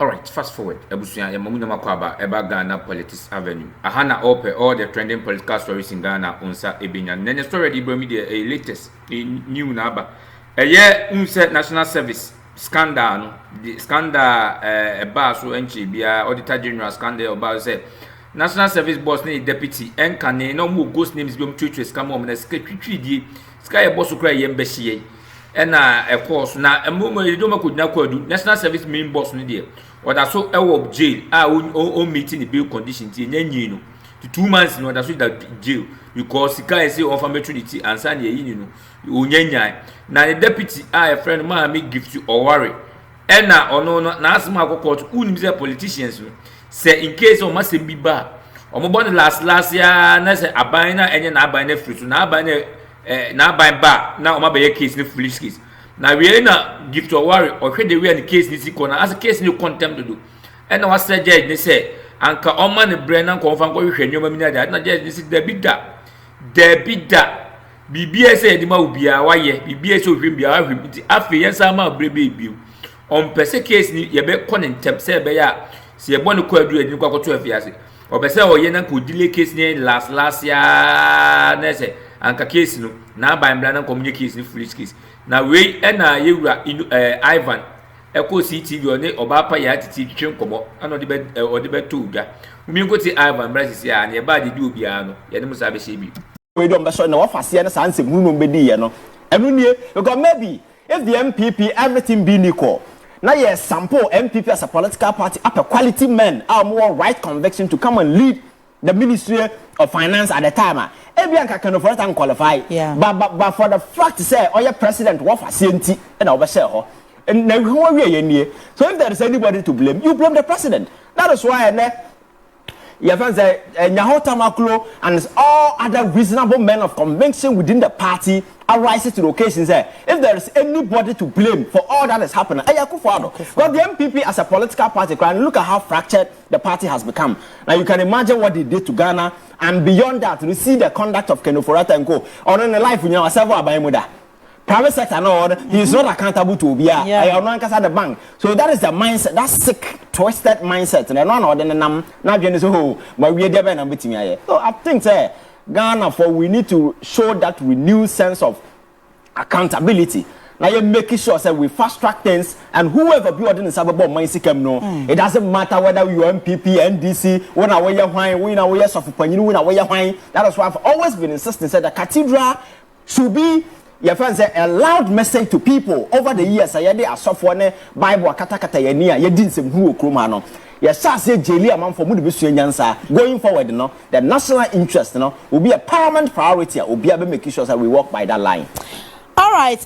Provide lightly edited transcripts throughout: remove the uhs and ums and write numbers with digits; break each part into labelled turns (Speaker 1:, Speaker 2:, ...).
Speaker 1: All right, fast forward. Ebusuya ya mamu na makwaba eba Ghana Politics Avenue. Ahana ope all the trending political stories in Ghana unsa ebinya. Nene story di bro media a latest new na aba. Eye unse National Service scandal no. The scandal eba so enchi bia Auditor General scandal about say National Service boss ni deputy enkane no mu ghost names bi mtwetwe scam o na secretary di sky boss kura ye mbehye. Ena course na emumo edoma kodina kwadu National Service main boss no dey oda so ewo jail o meeting the bill condition ti nyanyi no 2 months no oda so that jail because sika say offer maternity ansa na yi no onyanya na the deputy a friend Mahama Gifty Oware ena ono no na asma court unim say politicians no say in case o masem bi ba o mo born last year na say aban na enye na aban na free so na aban na aban ba na o ma be case ni foolish case na we na Gifty Oware o hwe de we na case ni sikona as case ni contempt do and na was judge ni say anka o ma ne bre na ko fa ko hwe nyoma mi na na judge ni say da bida bibia say di ma obia wa ye bibia say ohwe bia ahwe nti afi yensa ma bre be biu on pese case ni ye be contem say be ya se ye bonu ko adu ni kwa ko to afiase o be say o ye na ko delay case ni last ya na say anka case no na ban bla na communicate case ni foolish case na we na yewura Ivan eko CTV oni oba pa ya titi twetwe nkomo ana odi be to dwa umi nkoti Ivan bra sisi ya na e ba de di obi ano ye ne musa be shebi
Speaker 2: we don be so na wafase na sanse hunu no be di ye no enu nie because maybe if the MPP everything be equal now yes sample MPP as a political party up a quality men are more right conviction to come and lead the Ministry of Finance at the time. Ebianka can for that qualify.
Speaker 3: Yeah.
Speaker 2: But for the fact say, oh your president was facility and over say ho. And now so if there is anybody to blame, you blame the president. That is why your friends say Nyahota Maklo and all other reasonable men of conviction within the party are rising to the occasion. Say if there is anybody to blame for all that is happening, Akuffo. But the MPP as a political party, look at how fractured the party has become. Now you can imagine what they did to Ghana, and beyond that, you see the conduct of Kenoforata and Co. Or in the life when you are several Abayimuda. Private sector, no, he is not accountable to Obia. I am not the bank. So that is the mindset, that sick, twisted mindset. And no, then now you know, but we are there and beating me. So I think, Ghana, for we need to show that renewed sense of accountability. Now you're making sure that we fast track things, and whoever building in Sababo Mindset come no. It doesn't matter whether you are MPP, NDC, when I wear wine, when I wear soft when I wear wine. That is why I've always been insisting that the cathedral should be. Your friends say a loud message to people over the years. I had a software Bible kata ye near ye didn't say who Akroma no. Yes, I say Jelly among for Mudu Yansa going forward, no, the national interest, will be a paramount priority. Will be able to make sure that we walk by that line.
Speaker 3: All right,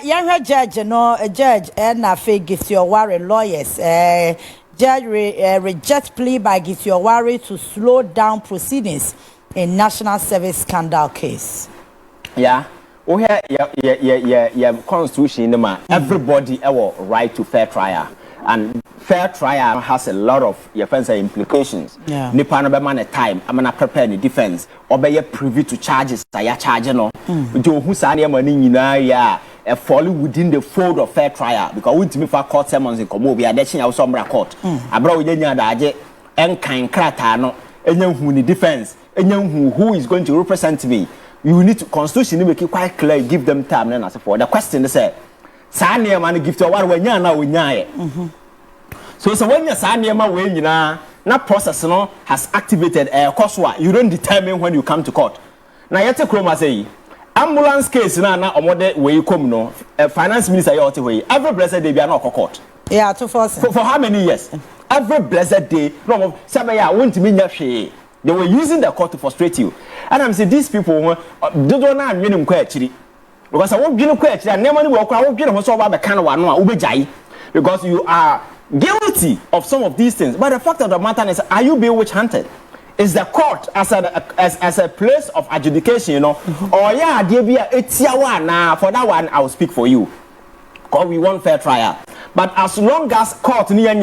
Speaker 3: young judge, a judge, and I think Gifty Oware lawyers, judge reject plea by Gifty Oware to slow down proceedings in National Service scandal case. Yeah.
Speaker 2: Oh yeah, constitution everybody have right to fair trial, and fair trial has a lot of implications.
Speaker 3: Yeah.
Speaker 2: Nipa no be man time, I'm gonna prepare the defense, or be privy to charges. I charge no. Do who say any money ya fall within the fold of fair trial because we to for court summons in komo be adetching our some court. Abra we nya daje en kan krata no enya hu ni defense enya who is going to represent me. You need to constitution make it quite clear, give them time and as for the question they say sa man Gifty Oware we nya na we nya so when you sa man we nyina na process no has activated course you don't determine when you come to court na yete Akroma say ambulance case na omode we come no finance minister you out way every blessed day be na court
Speaker 3: for
Speaker 2: how many years every blessed day no say ya won't me nya hwe. They were using the court to frustrate you. And I'm saying these people don't know winning quite because I won't be no quite and never will crowd about the kind of one because you are guilty of some of these things. But the fact of the matter is, are you being witch hunted? Is the court as a place of adjudication, or there be a for that one I will speak for you. Because we want fair trial. But as long as court near and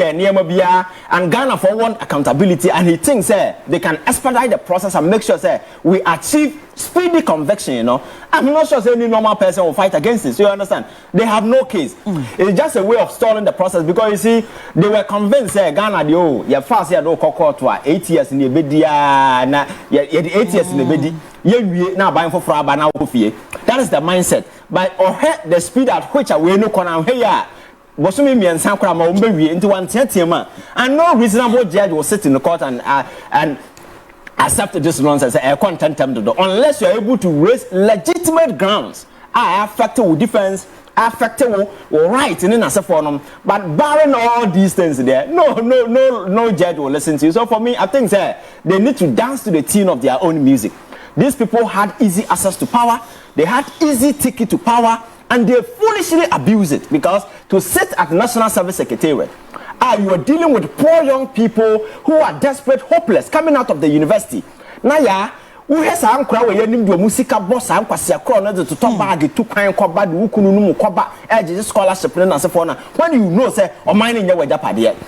Speaker 2: Ghana for one accountability, and he thinks they can expedite the process and make sure we achieve speedy conviction, you know, I'm not sure any normal person will fight against this. You understand? They have no case. It's just a way of stalling the process because you see, they were convinced Ghana you're fast here do court 8 years in the bedia na 8 years in the bedi now buying for fraba now that is the mindset. But or the speed at which we no can here was me and Sankra into 1 and no reasonable judge will sit in the court and accept this nonsense unless you are able to raise legitimate grounds affected defense affected right in a forum, but barring all these things there, no judge will listen to you. So for me, I think they need to dance to the tune of their own music. These people had easy access to power, they had easy ticket to power, and they foolishly abuse it because to sit at the National Service Secretariat, you are dealing with poor young people who are desperate, hopeless, coming out of the university. Now, who has a crowd where you need to musica boss and Quasia Corner to talk bag to kind of bad Wukunum Koba, edge scholarship and so forth. When you know, say, or mining your way up at the end,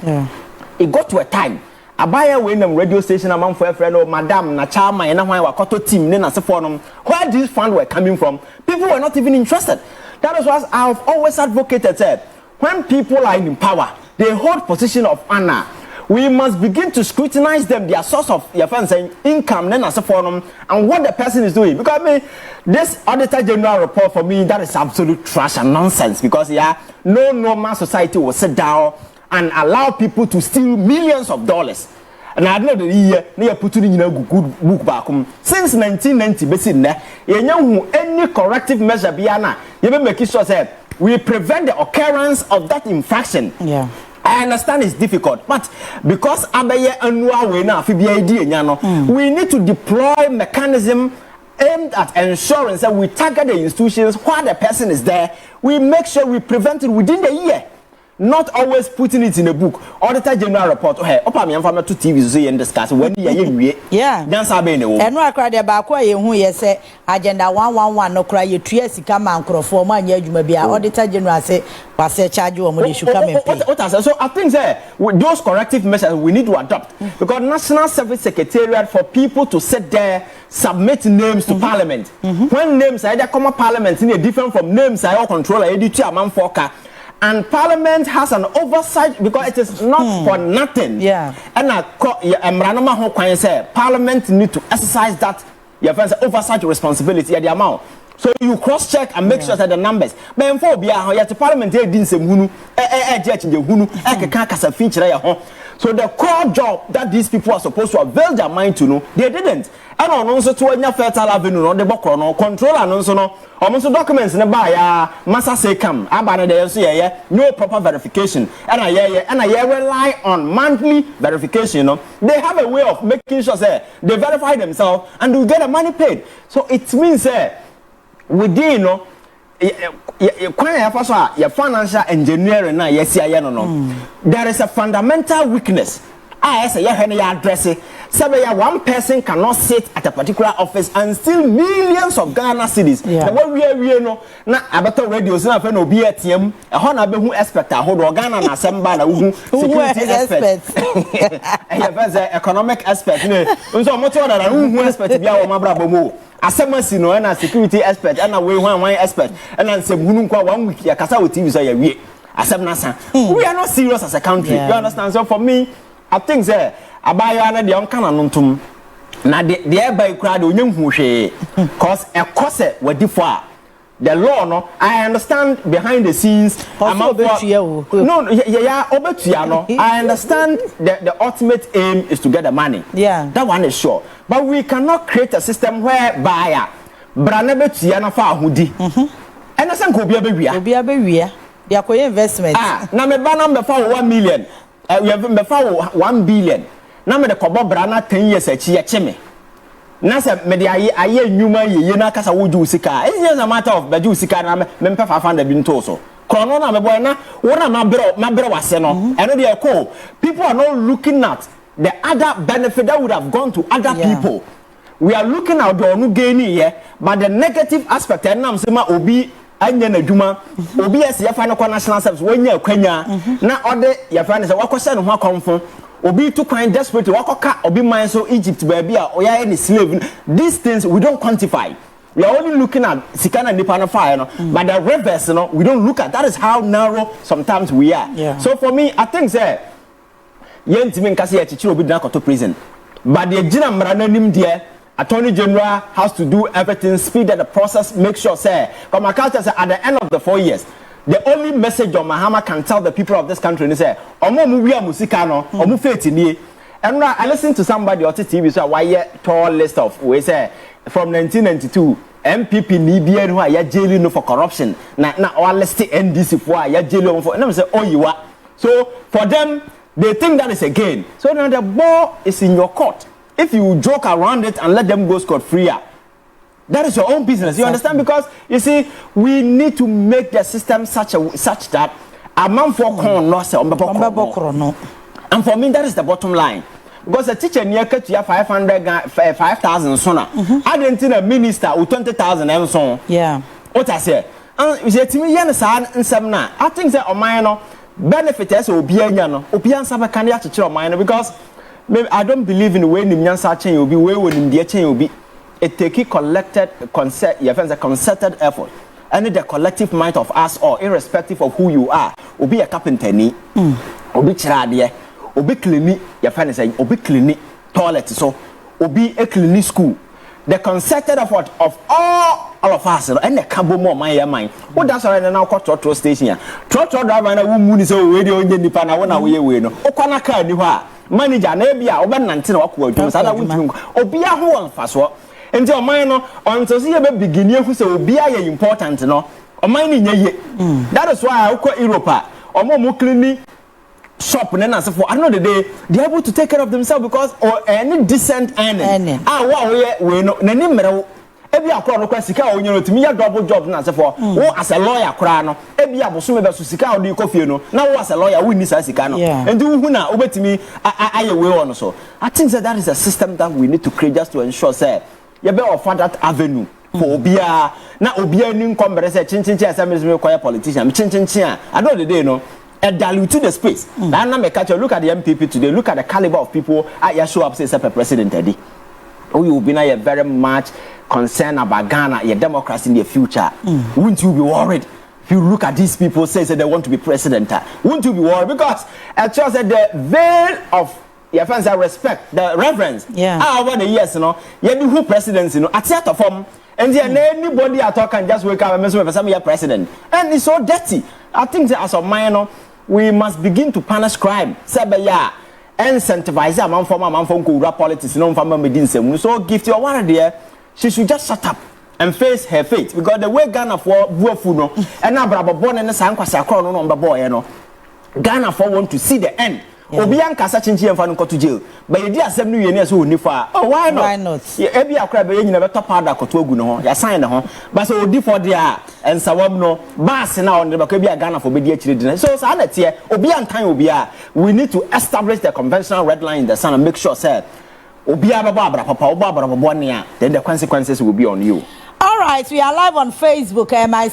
Speaker 2: it got to a time. A buyer win them radio station among for a friend or Madame Nachama and a Koto team, then as a forum. Where these funds were coming from, people were not even interested. That is what I've always advocated. When people are in power, they hold position of honor. We must begin to scrutinize them, their source of income, then as a forum, and what the person is doing. Because I mean, this Auditor General report for me, that is absolute trash and nonsense. Because no normal society will sit down and allow people to steal millions of dollars. And I know the year they are putting in a good book back since 1990. Any corrective measure, Biana, you make it sure we prevent the occurrence of that infraction. Yeah. I understand it's difficult, but because we need to deploy mechanism aimed at ensuring that we target the institutions while the person is there. We make sure we prevent it within the year. Not always putting it in a book. Auditor General report. Hey, opa me amfama to TV so and discuss when yeah. Dance abe ne wo.
Speaker 3: Eno akra de ba kwa ye hu ye se agenda 111 no kra ye tua sika man krofo ma anya adwuma bia Auditor General say was charge wo mo de shuka me pay.
Speaker 2: So I think with those corrective measures we need to adopt because National Service Secretariat for people to sit there submit names to Parliament. When names are either come Parliament in a different from names are all controller editor man foka. And Parliament has an oversight because it is not for nothing.
Speaker 3: Yeah.
Speaker 2: And Parliament need to exercise that oversight responsibility at the amount. So you cross check and make sure that the numbers. But for the Parliament didn't say so the core job that these people are supposed to avail their mind to know, they didn't. And also to any fertile avenue on the background control and also documents in the buyer massa say come no proper verification and I rely on monthly verification. They have a way of making sure they verify themselves and they get the money paid. So it means within your financial engineering there is a fundamental weakness. I say address it. One person cannot sit at a particular office and steal millions of Ghana cedis. The way we know now about radio so na no be ATM a hona be hu expert hold Ghana na semba na hu security expert. Economic expert nso mo to na hu expert bia wo mabrabo mo asemasi no na security expert and we one expert and ansem hunu kwa 1 week ya kasa with TV so ya wie asem na san. We are not serious as a country. You understand? So for me I think abaya na de onkana nontum na de by crowd onyem hwehwe cause e kose wadifo a the law no I understand behind the scenes
Speaker 3: no
Speaker 2: obetua no I understand the ultimate aim is to get the money.
Speaker 3: Yeah,
Speaker 2: that one is sure, but we cannot create a system where buyer brana betua na fa ahudi and say ko bia bewia
Speaker 3: they are investment
Speaker 2: na me bana me fa 1 million we have me fa 1 billion na me de kobo brana 10 years achi ya cheme na se me de aye nyuma ye na kasa woju sika it's just a matter of beju sika na me mpe 500 bi nto so krono na me boy na wona mabere wase no eno de ko people are not looking at the other benefit that would have gone to other people. We are looking at the onu gain here but the negative aspect and am say ma obi anya na dwuma obi ese ya fa no national service wonya kwanya na ode ya fa ne se wakose no ho akonfo obi to kwan desperate wakoka obi man so Egypt baby a oya any slave. These things we don't quantify. We are only looking at Sikana Nipana fire, but the reverse, we don't look at. That is how narrow sometimes we are.
Speaker 3: Yeah.
Speaker 2: So for me, I think say, Yentimin Kasi Chichi will be down to prison. But the Jina Mrananim there, Attorney General has to do everything, speed the process, make sure say, because my culture say at the end of the 4 years, the only message of Mahama can tell the people of this country is say, Omo muwia musikano, omu faith ni. And I listened to somebody on TV so why tall list of we say from 1992 MPP ni bia no ya jail no for corruption na all list NDC for ya jail for and say oh you are. So for them they think that is a gain. So now the ball is in your court. If you joke around it and let them go scot free, that is your own business. You understand? Because you see, we need to make the system such that a man for loss on. And for me, that is the bottom line. Because a teacher near cut you 5,000 sona. I didn't think a minister with 20,000 and so.
Speaker 3: Yeah.
Speaker 2: What I say? And you say to me, and some now. I think that on mine benefit as Obiano, Obian Saba can have to chill mine because maybe I don't believe in the way Nimyan chain will be way when the chain will be. It take a concerted effort. And the collective mind of us all, irrespective of who you are, will be a carpenter, will be chradie. Obi clinic your friend is saying obi clinic toilet so obi a clinic school the concerted effort of all of us and the cabo more my mind what that's already now called trotro station here trotro driver na wo muni so we dey onye nipa na wona we no okwana car ni ho a manager na bia oba nante na wakọ adwum sada wuntu obi a ho wonfa so enti o man no until see be begin ehu say obi a ye important no o man ni nyeye that is why I go Europe omo clinic shop and so for another day they're able to take care of themselves because or any decent earning. We no nani mero ebi akọ no kwasika onye to me double job na so for wo as a lawyer kra no ebi aboso me be so sika odi kofie no na wo as a lawyer we need sika no and hu na obetimi aye we on so I think that is a system that we need to create just to ensure say you be offer that avenue for obia na obia ni nkombere say chinchin assemblies me choir politician chinchin I know the day no dilute the space. Now me catch look at the MPP today. Look at the caliber of people. I show up say president Eddie. Oh, you will be now very much concerned about Ghana, your democracy in the future. Wouldn't you be worried if you look at these people say they want to be president? Wouldn't you be worried because I just said the veil of your fans I respect the reverence. Over the years, you do who presidents, at theater form. And then anybody at all can just wake up and mess with some president. And it's so dirty. I think that as a minor, we must begin to punish crime. Sabaya and incentivize a man from politics, no from medicine. So Gifty Oware there, she should just shut up and face her fate. Because the way Ghana for Buafuno and now Brabo born and the Sankwasa crown on the boy, Ghana for want to see the end. Obian kasa chinchi emfa nko to jail but you dey asem no yene so oni fa oh why not e bi akra be nyina be top powder koto agu no ho ya sign ne ho but so odi for there and sawam no bass na on the be bi Ghana for be di akire di so sa na tie obian tan obia we need to establish the conventional red line in the sun and make sure say obia baba abra papa oba abra bobo ne a then the consequences will be on you.
Speaker 3: All right, we are live on Facebook my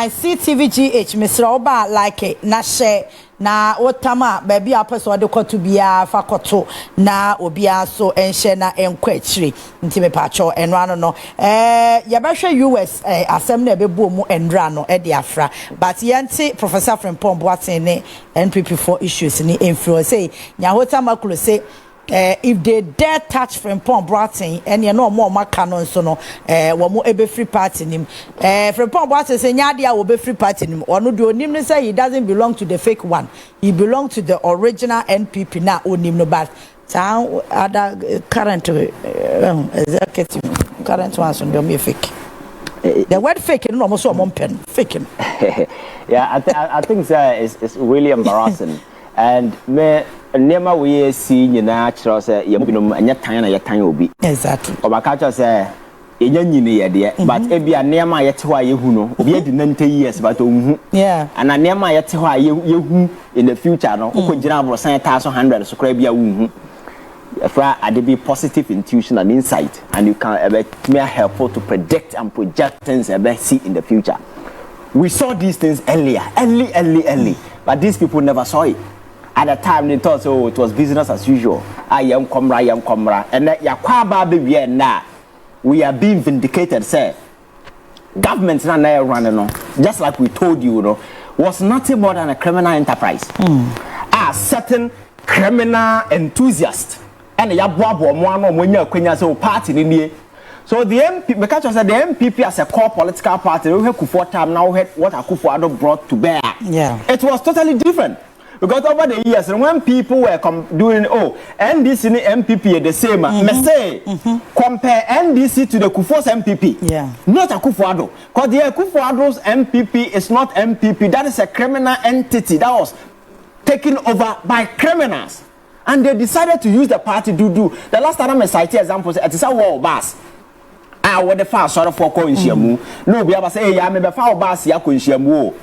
Speaker 3: CTVGH Mr. Oba like it na share na otama baby apeso de koto bia fa koto na obia so enhye na enkwachiri nti me pacho enro ano no ya behwe US asem na ebebu mu enra no e de afra but yenti Professor Frimpong Boateng ne NPP for issues ni influence say nya hotama klo say if they dare touch Frimpong Boateng and you know more makano so no wo mo ebe free party nim Frimpong Boateng say nya dia wo be free party nim ono do onim ne say he doesn't belong to the fake one, he belongs to the original NPP na onim no but other current executive current ones on them fake. The word fake no almost one pen fake.
Speaker 2: Yeah, I think it's really embarrassing. And me nema we see nyina chiro say ye binom anya tan na ye tan obi
Speaker 3: exactly
Speaker 2: obaka cho say enya nyine ye de but ebia nema ye te ho aye hu no obi adi 90 years but ohu and nema ye te ho aye hu in the future no ko gina abro san 100 so kra bia hu be positive intuition and insight, and you can be helpful to predict and project things see in the future. We saw these things early, but these people never saw it. At the time, they thought, oh, it was business as usual. I am comra, and now we are being vindicated. Say, government now running on, just like we told you, was nothing more than a criminal enterprise. Certain criminal enthusiasts and the party in the so the MP, because I said the MPP as a core political party, we have Akuffo time now what Akuffo brought to bear.
Speaker 3: Yeah,
Speaker 2: it was totally different. Because over the years, when people were doing, NDC and MPP are the same, say, compare NDC to the Akuffo's MPP.
Speaker 3: Yeah.
Speaker 2: Not Akuffo. Because the Akuffo's MPP is not MPP. That is a criminal entity that was taken over by criminals. And they decided to use the party to do. The last time I cited examples, it is a war bus. What the fast sort of for Coinshamu. No, we ever say, I may be foul bus, Yakunshamu.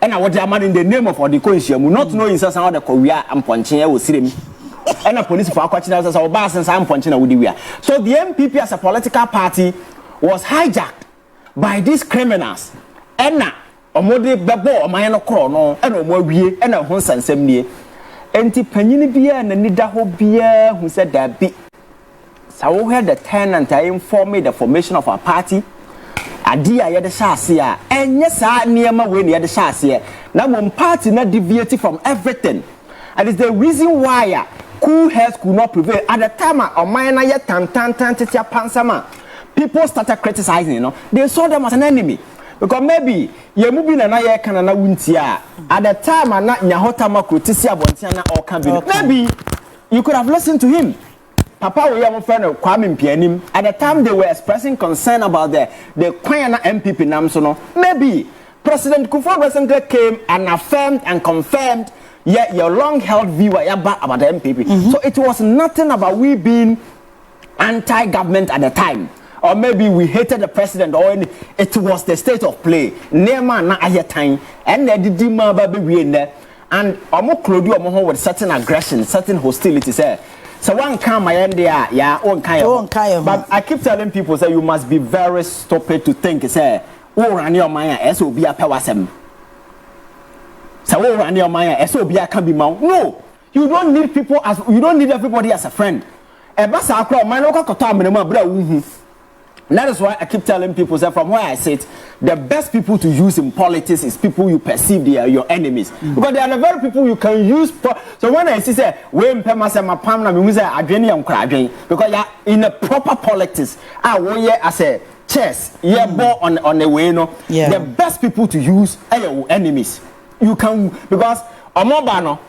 Speaker 2: And I was man in the name of the Coinshamu, not knowing how the Korea and Ponchina will see him. And a police for watching us as our bus and some Ponchina would be. So the MPP as a political party was hijacked by these criminals. And now, a mode babo, a minor chrono, and a more we and a horse and semi. And Panini beer and a Nidaho beer who said that be. So we had the tenant I informed me the formation of our party. Adia ya the shasia, and yes, I near my way near the shasia. Now, one party not deviated from everything. And it's the reason why cool heads could not prevail. At the time, of minor yet pansama, people started criticizing, they saw them as an enemy. Because maybe you're moving an eye can wintia. At the time, I'm not Yahotama Crutisia Bontiana or Cabinet. Maybe you could have listened to him. Papa, we have a friend of Kwame Pianim. At the time, they were expressing concern about the Kwayana MPP Namsono. Maybe President Akuffo recently came and affirmed and confirmed your long-held view about the MPP. So it was nothing about we being anti-government at the time. Or maybe we hated the president, or it was the state of play. Nema na aye time, and they did ma baby in there. And Omo Claudio Omo with certain aggression, certain hostilities. So one come my end there, own kind. But I keep telling people, say you must be very stupid to think, say, oh, run your mind, SOB a pewasem. So, oh, run your mind, SOB a can be mount. No, you don't need people as you don't need everybody as a friend. And that's Akroma, my local Kotam, that is why I keep telling people that from where I sit, the best people to use in politics is people you perceive they are your enemies. Because they are the very people you can use. So when I see say, when Pema say my pamna me say adwene am kradwen, because you in a proper politics, we as a chess, born on the way no. The best people to use are your enemies. You can because omobano,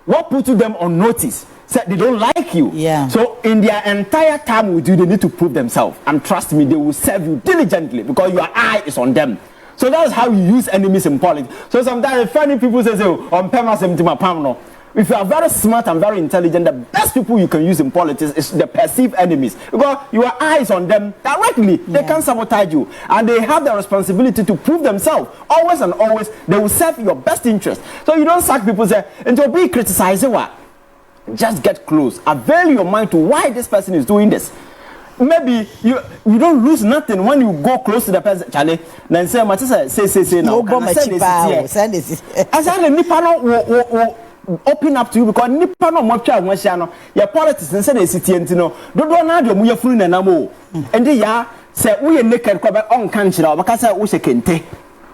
Speaker 2: what put them on notice? Said they don't like you. So in their entire time with you, they need to prove themselves. And trust me, they will serve you diligently because your eye is on them. So that's how you use enemies in politics. So sometimes funny people say, on Pema, if you are very smart and very intelligent, the best people you can use in politics is the perceived enemies. Because your eyes on them directly, they can sabotage you. And they have the responsibility to prove themselves. Always and always, they will serve your best interest. So you don't sack people say, and to be criticizing what? Just get close. Avail your mind to why this person is doing this. Maybe you don't lose nothing when you go close to the person. Charlie, then say, say now. Send this. I said, the Nipano will open up to you because Nipano Mocha Washano, your politics and say they city and no. Don't know your friend and amo. And they are say we are naked on country because I wish I can take.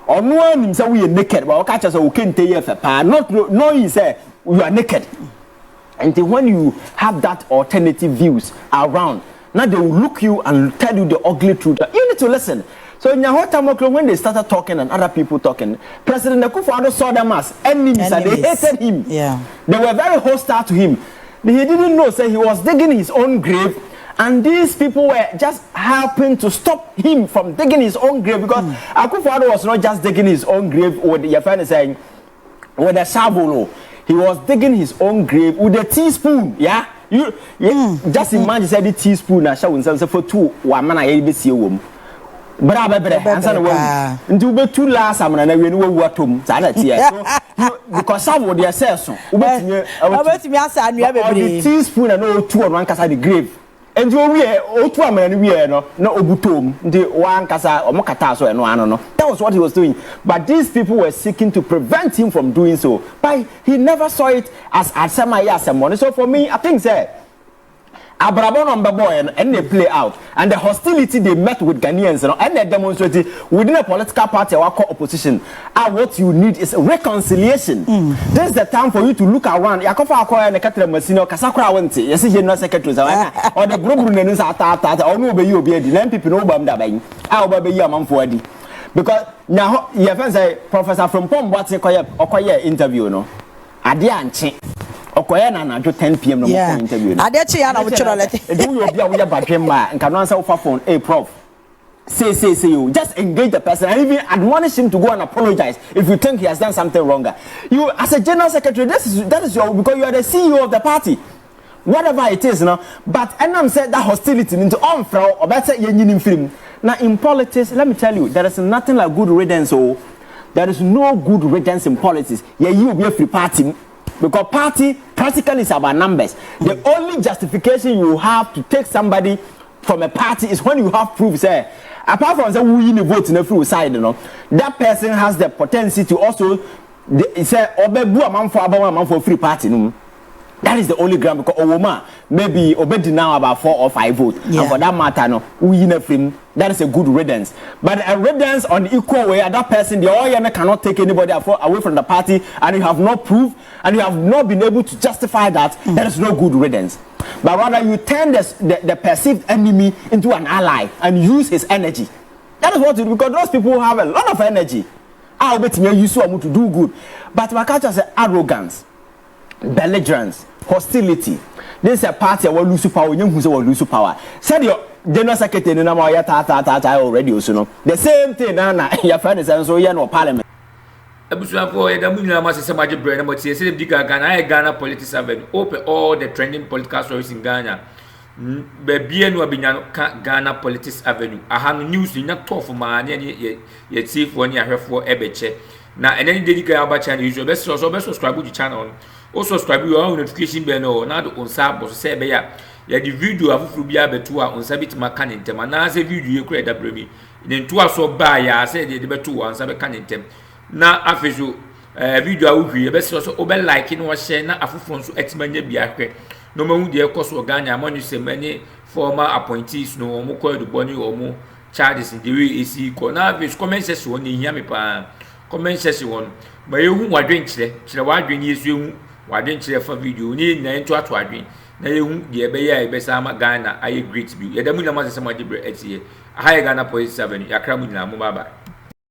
Speaker 2: Or no one say we are naked, but catch us who can take you for not you say we are naked. And when you have that alternative views around, now they will look you and tell you the ugly truth. You need to listen. So in Yahotama, when they started talking and other people talking, President Akuffo saw them as enemies and they hated him. They were very hostile to him. He didn't know, say he was digging his own grave, and these people were just helping to stop him from digging his own grave because Akuffo was not just digging his own grave with your friend saying with a shovel. He was digging his own grave with a teaspoon. Just imagine say the teaspoon and show himself for 2 1 man I see a woman. But I answer the woman. Into be 2 last and we know what to. because some would say so.
Speaker 3: Obetimi asa anua bebre.
Speaker 2: The teaspoon and no two on one kasa the grave. And you we two man we no obutom the one kasa omokata so eno ano no. That was what he was doing. But these people were seeking to prevent him from doing so. But he never saw it as money. So for me, I think say Abrabon on boy and they play out, and the hostility they met with Ghanaians, and they demonstrated within a political party or opposition. And what you need is reconciliation. This is the time for you to look around. Akuffo and the Catholic Masino, Kasakra went. You see, no secretaries or the group runners at or no be you be the people know about that. I'll be your man for because now you have say Professor from Pom what's a interview no. Adianchi. Okoya na 10 p.m. no interview.
Speaker 3: Adechi ya na wuchiro lete.
Speaker 2: Do you be a badwem ma nka no answer over phone. Hey prof. Say you just engage the person and even admonish him to go and apologize if you think he has done something wrong. You as a general secretary that is your because you are the CEO of the party. Whatever it is, no. But Enam said that hostility into unfrau or better yen film. Now in politics, let me tell you, there is nothing like good riddance. Oh, there is no good riddance in politics. Yeah, you will be a free party. Because party practically is about numbers. The only justification you have to take somebody from a party is when you have proof. Say, apart from saying we vote in a free side, that person has the potential to also say obebu a man for free party. No? That is the only ground because Owoma maybe obedi now about 4 or 5 votes. And for that matter, no, we in a film, that is a good riddance. But a riddance on the equal way, that person, the OYM cannot take anybody away from the party, and you have no proof, and you have not been able to justify that, there is no good riddance. But rather you turn the perceived enemy into an ally and use his energy. That is what you do, because those people have a lot of energy. I'll bet you use to do good. But my culture says arrogance, belligerence, hostility. This is a party that will lose power. You will lose power. Said your general secretary na ma ya ta already also no. The same thing na your friend is so here no parliament.
Speaker 1: Ebusuafo ya damu nyina ma se maje brand na tie se di Ghana politics avenue open all the trending political stories in Ghana. Bebie no abenya Ghana politics avenue. Aha no news ni na tough ma ne ye chief woni ahwefo ebeche. Na eneni dedika abacha ni usual be subscribe to channel. Also subscribe your notification bell no na do onsa boss say be ya the video afufuru bia beto a onsa bitima ka ne ntem na say video ye kura da bremi ne nto aso ba ya say de beto onsa be ka ne ntem na afezo video a wuhwie be so obe like no share na afufuru nso etimanya bia hwe no mahu de ekoso Ghana amanu se many former appointees no omo ko do boni omo charges in the way esi ko na afezo comment section woni hia me pa comment section won ma yehu wadwen kire wadwen yesu ehu wadwen kire fa video ni na nto ato adwen na yehu de be ya be sama Ghana aye great view ye da mu na ma se sama de bre etie aha Ghana police 7 Akroma na mo baba.